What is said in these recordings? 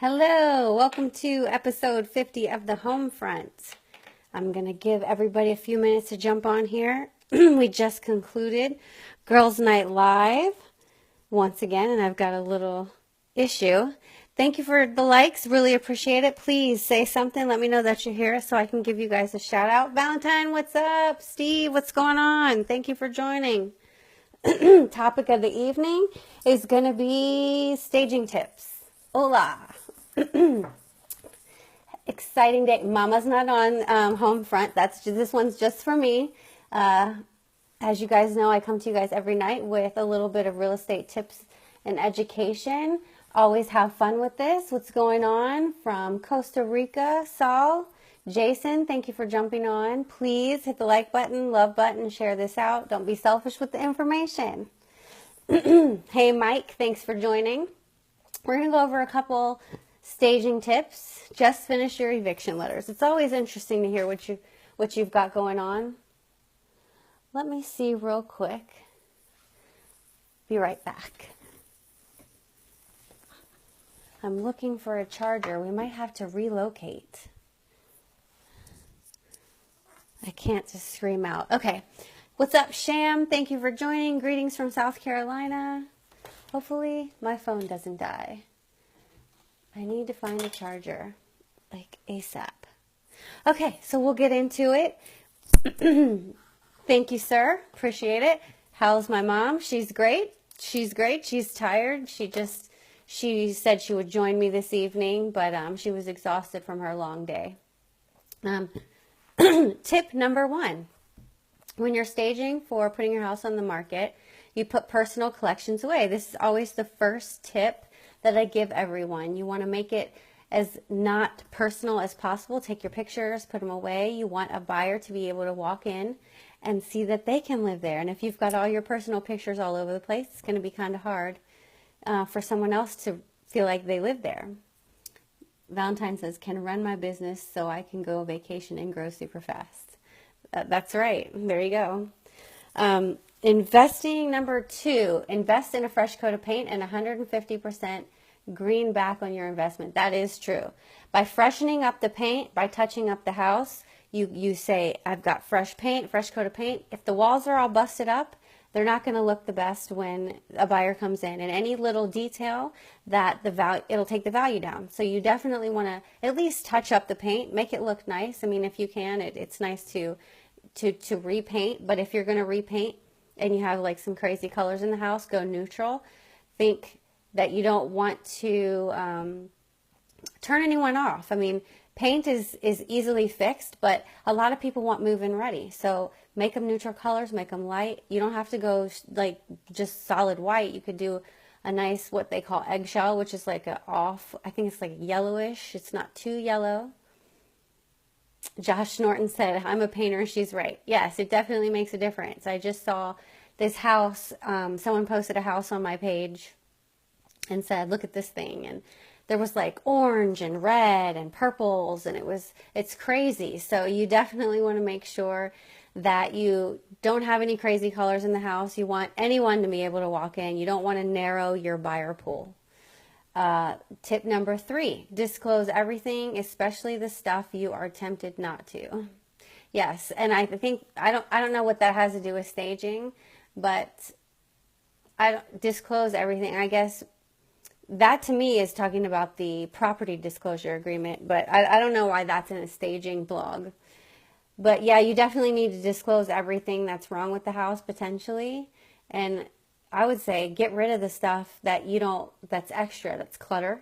Hello, welcome to episode 50 of the Home Front. I'm going to give everybody a few minutes to jump on here. We just concluded Girls Night Live once again, and I've got a little issue. Thank you for the likes, really appreciate it. Please say something, let me know that you're here so I can give you guys a shout out. Valentine, what's up? Steve, what's going on? Thank you for joining. Topic of the evening is going to be staging tips. Hola. Exciting day. Mama's not on home front. This one's just for me. As you guys know, I come to you guys every night with a little bit of real estate tips and education. Always have fun with this. What's going on from Costa Rica? Saul, Jason, thank you for jumping on. Please hit the like button, love button, share this out. Don't be selfish with the information. Hey, Mike, thanks for joining. We're going to go over a couple staging tips. Just finish your eviction letters. It's always interesting to hear what you've got going on. Let me see real quick. Be right back. I'm looking for a charger. We might have to relocate. I can't just scream out. Okay. What's up, Sham? Thank you for joining. Greetings from South Carolina. Hopefully my phone doesn't die. I need to find a charger, like ASAP. Okay, so we'll get into it. Thank you, sir. Appreciate it. How's my mom? She's great. She's great. She's tired. She said she would join me this evening, but she was exhausted from her long day. Tip number 1. When you're staging for putting your house on the market, you put personal collections away. This is always the first tip that I give everyone. You want to make it as not personal as possible. Take your pictures, put them away. You want a buyer to be able to walk in and see that they can live there. And if you've got all your personal pictures all over the place, it's going to be kind of hard for someone else to feel like they live there. Valentine says, can run my business so I can go vacation and grow super fast. That's right. There you go. Investing number 2, invest in a fresh coat of paint and 150% green back on your investment. That is true. By freshening up the paint, by touching up the house, you say, I've got fresh paint, fresh coat of paint. If the walls are all busted up, they're not going to look the best when a buyer comes in. And any little detail that it'll take the value down. So you definitely want to at least touch up the paint, make it look nice. I mean, if you can, it's nice to repaint. But if you're going to repaint and you have like some crazy colors in the house, go neutral. Think that you don't want to turn anyone off. I mean, paint is easily fixed, but a lot of people want move-in ready. So make them neutral colors, make them light. You don't have to go like just solid white. You could do a nice, what they call eggshell, which is like I think it's like yellowish. It's not too yellow. Josh Norton said, I'm a painter. She's right. Yes, it definitely makes a difference. I just saw this house. Someone posted a house on my page and said, look at this thing. And there was like orange and red and purples, and it's crazy. So you definitely want to make sure that you don't have any crazy colors in the house. You want anyone to be able to walk in. You don't want to narrow your buyer pool. Tip number 3, disclose everything, especially the stuff you are tempted not to. Yes, and I think, I don't know what that has to do with staging, but I don't disclose everything. I guess that to me is talking about the property disclosure agreement, but I don't know why that's in a staging blog. But yeah, you definitely need to disclose everything that's wrong with the house potentially. And I would say get rid of the stuff that that's extra, that's clutter.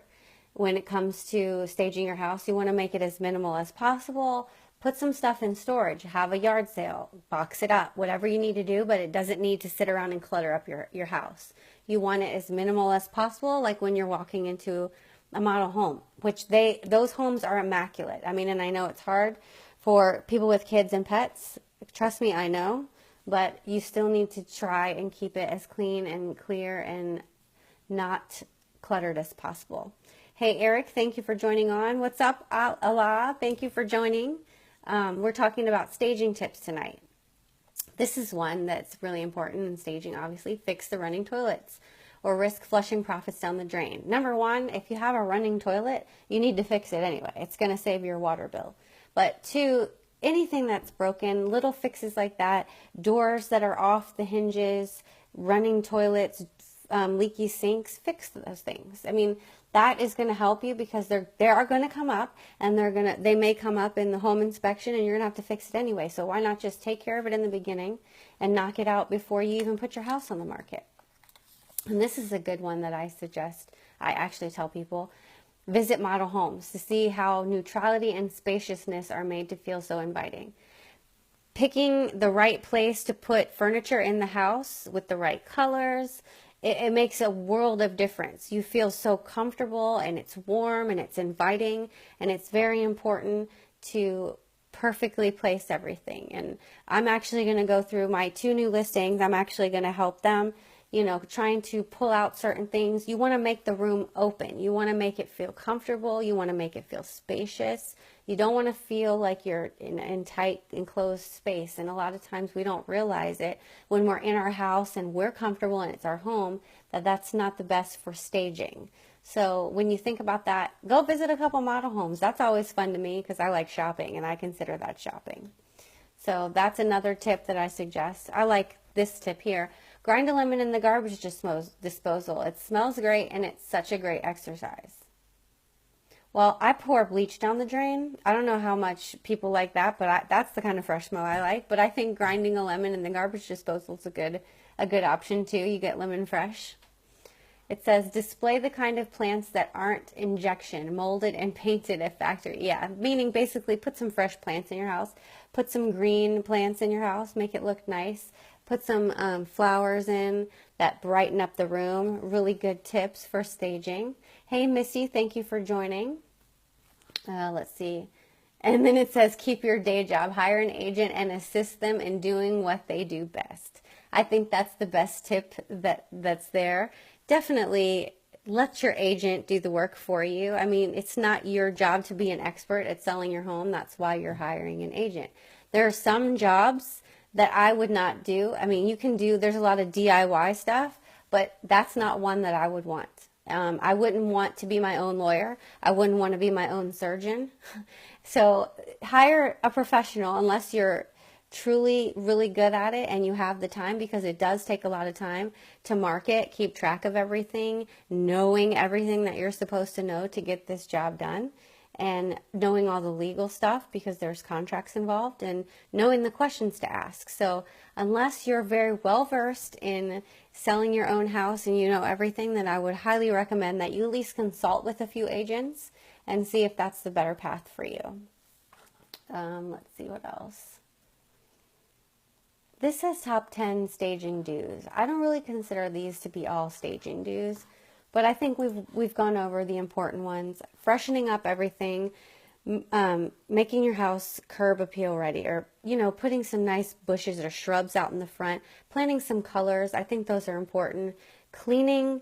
When it comes to staging your house, you want to make it as minimal as possible. Put some stuff in storage, have a yard sale, box it up, whatever you need to do, but it doesn't need to sit around and clutter up your house. You want it as minimal as possible, like when you're walking into a model home, which those homes are immaculate. I mean, and I know it's hard for people with kids and pets. Trust me, I know. But you still need to try and keep it as clean and clear and not cluttered as possible. Hey, Eric, thank you for joining on. What's up, Allah? Thank you for joining. We're talking about staging tips tonight. This is one that's really important in staging, obviously. Fix the running toilets or risk flushing profits down the drain. Number one, if you have a running toilet, you need to fix it anyway. It's going to save your water bill. But two, anything that's broken, little fixes like that, doors that are off the hinges, running toilets, leaky sinks, fix those things. I mean, that is going to help you because they are going to come up, and they may come up in the home inspection, and you're going to have to fix it anyway. So why not just take care of it in the beginning and knock it out before you even put your house on the market? And this is a good one that I suggest. I actually tell people, visit model homes to see how neutrality and spaciousness are made to feel so inviting. Picking the right place to put furniture in the house with the right colors, it makes a world of difference. You feel so comfortable, and it's warm, and it's inviting, and it's very important to perfectly place everything. And I'm actually going to go through my 2 new listings. I'm actually going to help them, trying to pull out certain things. You want to make the room open. You want to make it feel comfortable. You want to make it feel spacious. You don't want to feel like you're in a tight, enclosed space. And a lot of times we don't realize it when we're in our house and we're comfortable and it's our home, that's not the best for staging. So when you think about that, go visit a couple model homes. That's always fun to me because I like shopping, and I consider that shopping. So that's another tip that I suggest. I like this tip here. Grind a lemon in the garbage disposal. It smells great, and it's such a great exercise. Well, I pour bleach down the drain. I don't know how much people like that, but that's the kind of fresh smell I like. But I think grinding a lemon in the garbage disposal is a good option too. You get lemon fresh. It says, display the kind of plants that aren't injection, molded and painted at factory. Yeah, meaning basically put some fresh plants in your house. Put some green plants in your house. Make it look nice. Put some flowers in that brighten up the room. Really good tips for staging. Hey, Missy, thank you for joining. Let's see. And then it says, keep your day job. Hire an agent and assist them in doing what they do best. I think that's the best tip that's there. Definitely let your agent do the work for you. I mean, it's not your job to be an expert at selling your home. That's why you're hiring an agent. There are some jobs that I would not do. I mean, there's a lot of DIY stuff, but that's not one that I would want. I wouldn't want to be my own lawyer. I wouldn't want to be my own surgeon. So hire a professional unless you're truly really good at it and you have the time, because it does take a lot of time to market, keep track of everything, knowing everything that you're supposed to know to get this job done, and knowing all the legal stuff because there's contracts involved, and knowing the questions to ask. So unless you're very well versed in selling your own house and you know everything, then I would highly recommend that you at least consult with a few agents and see if that's the better path for you. Let's see what else. This says top 10 staging do's. I don't really consider these to be all staging do's, but I think we've gone over the important ones. Freshening up everything, making your house curb appeal ready, or putting some nice bushes or shrubs out in the front, planting some colors. I think those are important. Cleaning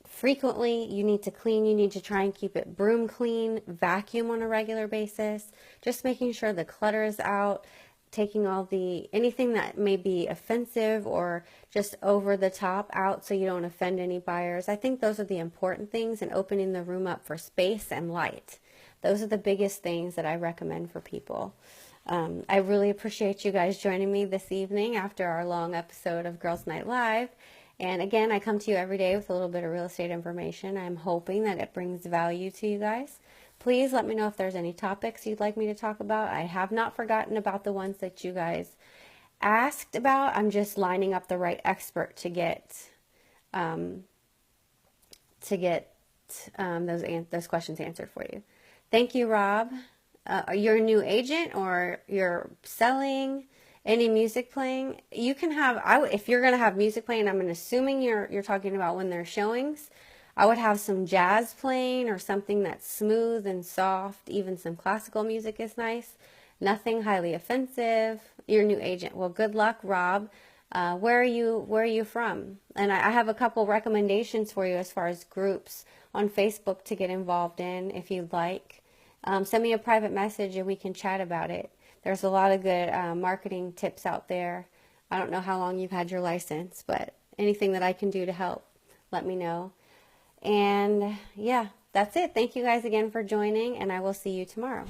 frequently. You need to clean. You need to try and keep it broom clean, vacuum on a regular basis, just making sure the clutter is out, taking anything that may be offensive or just over the top out so you don't offend any buyers. I think those are the important things, and opening the room up for space and light. Those are the biggest things that I recommend for people. I really appreciate you guys joining me this evening after our long episode of Girls Night Live. And again, I come to you every day with a little bit of real estate information. I'm hoping that it brings value to you guys. Please let me know if there's any topics you'd like me to talk about. I have not forgotten about the ones that you guys asked about. I'm just lining up the right expert to get those questions answered for you. Thank you, Rob. You're a new agent, or you're selling any music playing? You can have. If you're going to have music playing, I'm assuming you're talking about when there's showings. I would have some jazz playing or something that's smooth and soft. Even some classical music is nice. Nothing highly offensive. Your new agent. Well, good luck, Rob. Where are you from? And I have a couple recommendations for you as far as groups on Facebook to get involved in if you'd like. Send me a private message and we can chat about it. There's a lot of good marketing tips out there. I don't know how long you've had your license, but anything that I can do to help, let me know. And yeah, that's it. Thank you guys again for joining, and I will see you tomorrow.